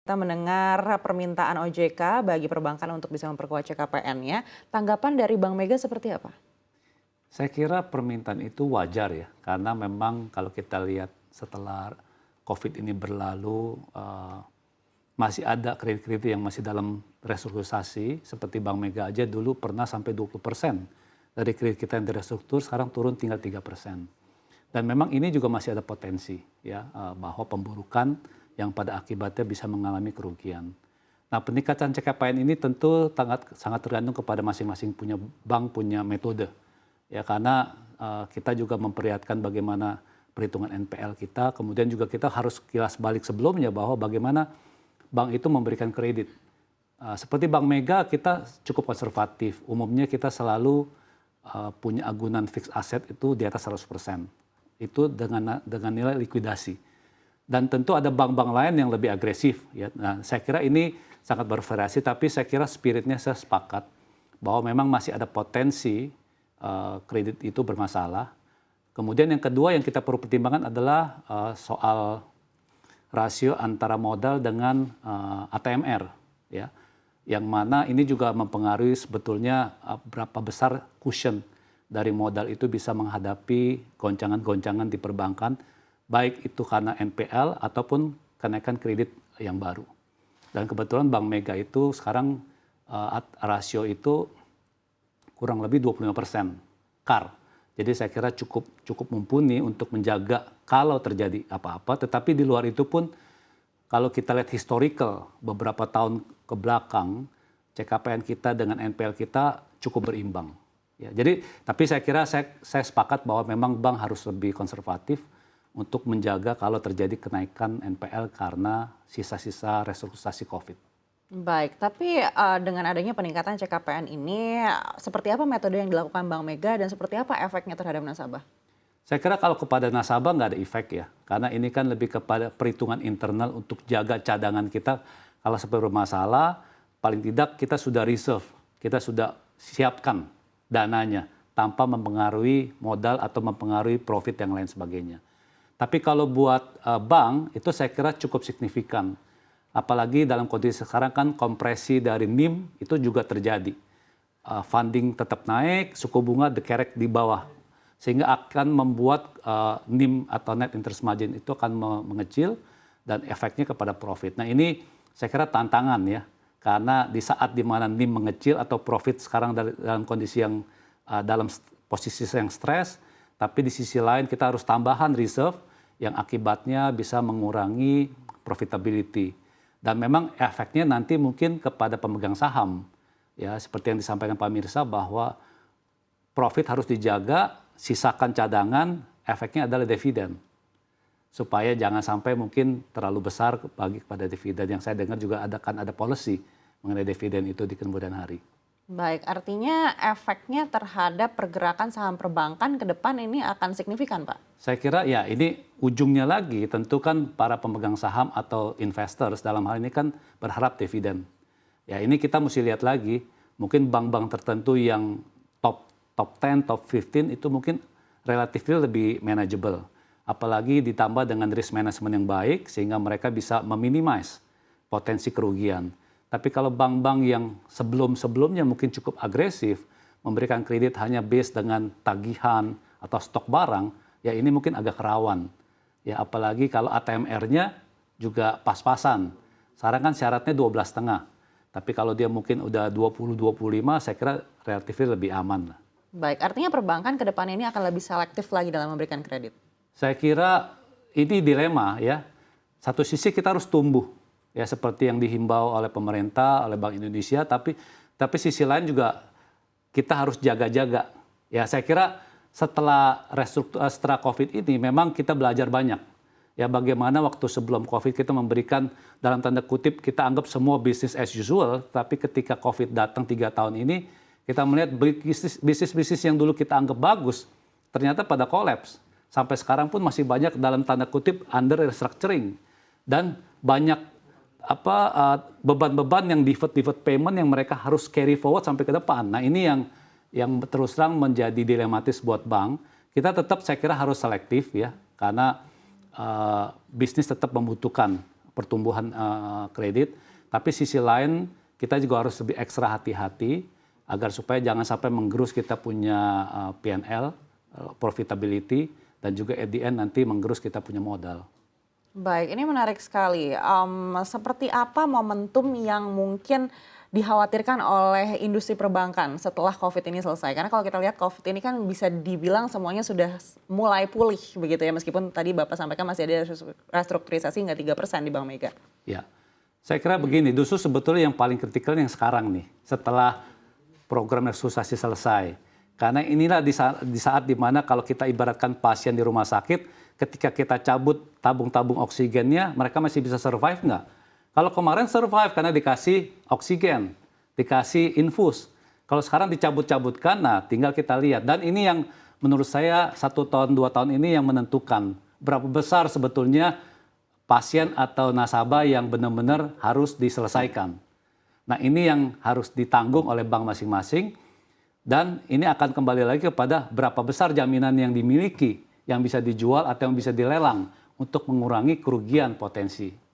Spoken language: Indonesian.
Kita mendengar permintaan OJK bagi perbankan untuk bisa memperkuat CKPN-nya. Tanggapan dari Bank Mega seperti apa? Saya kira permintaan itu wajar ya, karena memang kalau kita lihat setelah COVID ini berlalu, masih ada kredit-kredit yang masih dalam restrukturisasi, seperti Bank Mega aja dulu pernah sampai 20% dari kredit kita yang direstruktur, sekarang turun tinggal 3%. Dan memang ini juga masih ada potensi ya, bahwa pemburukan yang pada akibatnya bisa mengalami kerugian. Nah, peningkatan CKPN ini tentu sangat tergantung kepada masing-masing punya bank punya metode. Ya, karena kita juga memperlihatkan bagaimana perhitungan NPL kita, kemudian juga kita harus kilas balik sebelumnya bahwa bagaimana bank itu memberikan kredit. Seperti Bank Mega kita cukup konservatif, umumnya kita selalu punya agunan fixed asset itu di atas 100%. Itu dengan nilai likuidasi. Dan tentu ada bank-bank lain yang lebih agresif. Ya. Nah, saya kira ini sangat bervariasi, tapi saya kira spiritnya saya sepakat bahwa memang masih ada potensi kredit itu bermasalah. Kemudian yang kedua yang kita perlu pertimbangkan adalah soal rasio antara modal dengan ATMR, ya, yang mana ini juga mempengaruhi sebetulnya berapa besar cushion dari modal itu bisa menghadapi goncangan-goncangan di perbankan, baik itu karena NPL ataupun kenaikan kredit yang baru. Dan kebetulan Bank Mega itu sekarang rasio itu kurang lebih 25% CAR. Jadi saya kira cukup mumpuni untuk menjaga kalau terjadi apa-apa. Tetapi di luar itu pun kalau kita lihat historical beberapa tahun ke belakang, CKPN kita dengan NPL kita cukup berimbang. Ya, jadi tapi saya kira saya sepakat bahwa memang bank harus lebih konservatif untuk menjaga kalau terjadi kenaikan NPL karena sisa-sisa restrukturisasi COVID. Baik, tapi dengan adanya peningkatan CKPN ini, seperti apa metode yang dilakukan Bank Mega dan seperti apa efeknya terhadap nasabah? Saya kira kalau kepada nasabah nggak ada efek ya, karena ini kan lebih kepada perhitungan internal untuk jaga cadangan kita. Kalau sampai bermasalah, paling tidak kita sudah reserve, kita sudah siapkan dananya tanpa mempengaruhi modal atau mempengaruhi profit yang lain sebagainya. Tapi kalau buat bank itu saya kira cukup signifikan. Apalagi dalam kondisi sekarang kan kompresi dari NIM itu juga terjadi. Funding tetap naik, suku bunga dikerek di bawah. Sehingga akan membuat NIM atau net interest margin itu akan mengecil dan efeknya kepada profit. Nah ini saya kira tantangan ya. Karena di saat di mana NIM mengecil atau profit sekarang dalam kondisi yang dalam posisi yang stres, tapi di sisi lain kita harus tambahan reserve yang akibatnya bisa mengurangi profitability. Dan memang efeknya nanti mungkin kepada pemegang saham. Ya, seperti yang disampaikan Pak Mirsa bahwa profit harus dijaga, sisakan cadangan, efeknya adalah dividen. Supaya jangan sampai mungkin terlalu besar bagi kepada dividen. Yang saya dengar juga akan ada policy mengenai dividen itu di kemudian hari. Baik, artinya efeknya terhadap pergerakan saham perbankan ke depan ini akan signifikan, Pak? Saya kira ya ini ujungnya lagi tentu kan para pemegang saham atau investors dalam hal ini kan berharap dividen. Ya ini kita mesti lihat lagi, mungkin bank-bank tertentu yang top 10, top 15 itu mungkin relatif lebih manageable. Apalagi ditambah dengan risk management yang baik sehingga mereka bisa meminimize potensi kerugian. Tapi kalau bank-bank yang sebelum-sebelumnya mungkin cukup agresif, memberikan kredit hanya based dengan tagihan atau stok barang, ya ini mungkin agak rawan. Ya apalagi kalau ATMR-nya juga pas-pasan. Sekarang kan syaratnya 12,5. Tapi kalau dia mungkin udah 20-25, saya kira relatif lebih aman. Baik, artinya perbankan ke depan ini akan lebih selektif lagi dalam memberikan kredit? Saya kira ini dilema ya. Satu sisi kita harus tumbuh. Ya seperti yang dihimbau oleh pemerintah, oleh Bank Indonesia, tapi sisi lain juga kita harus jaga-jaga. Ya saya kira setelah COVID ini memang kita belajar banyak. Ya bagaimana waktu sebelum COVID kita memberikan dalam tanda kutip kita anggap semua business as usual, tapi ketika COVID datang 3 tahun ini kita melihat bisnis yang dulu kita anggap bagus ternyata pada collapse. Sampai sekarang pun masih banyak dalam tanda kutip under restructuring dan banyak beban-beban yang deferred payment yang mereka harus carry forward sampai ke depan. Nah ini yang terus terang menjadi dilematis buat bank. Kita tetap saya kira harus selektif ya, karena bisnis tetap membutuhkan pertumbuhan kredit. Tapi sisi lain kita juga harus lebih ekstra hati-hati agar supaya jangan sampai menggerus kita punya P&L, profitability, dan juga at the end nanti menggerus kita punya modal. Baik, ini menarik sekali. Seperti apa momentum yang mungkin dikhawatirkan oleh industri perbankan setelah COVID ini selesai? Karena kalau kita lihat COVID ini kan bisa dibilang semuanya sudah mulai pulih begitu ya, meskipun tadi Bapak sampaikan masih ada restrukturisasi hingga 3% di Bank Mega. Ya, saya kira begini, justru sebetulnya yang paling kritikal yang sekarang nih, setelah program restrukturisasi selesai. Karena inilah di saat dimana kalau kita ibaratkan pasien di rumah sakit, ketika kita cabut tabung-tabung oksigennya, mereka masih bisa survive nggak? Kalau kemarin survive karena dikasih oksigen, dikasih infus. Kalau sekarang dicabut-cabutkan, nah tinggal kita lihat. Dan ini yang menurut saya 1 tahun, 2 tahun ini yang menentukan berapa besar sebetulnya pasien atau nasabah yang benar-benar harus diselesaikan. Nah ini yang harus ditanggung oleh bank masing-masing. Dan ini akan kembali lagi kepada berapa besar jaminan yang dimiliki, yang bisa dijual atau yang bisa dilelang untuk mengurangi kerugian potensi.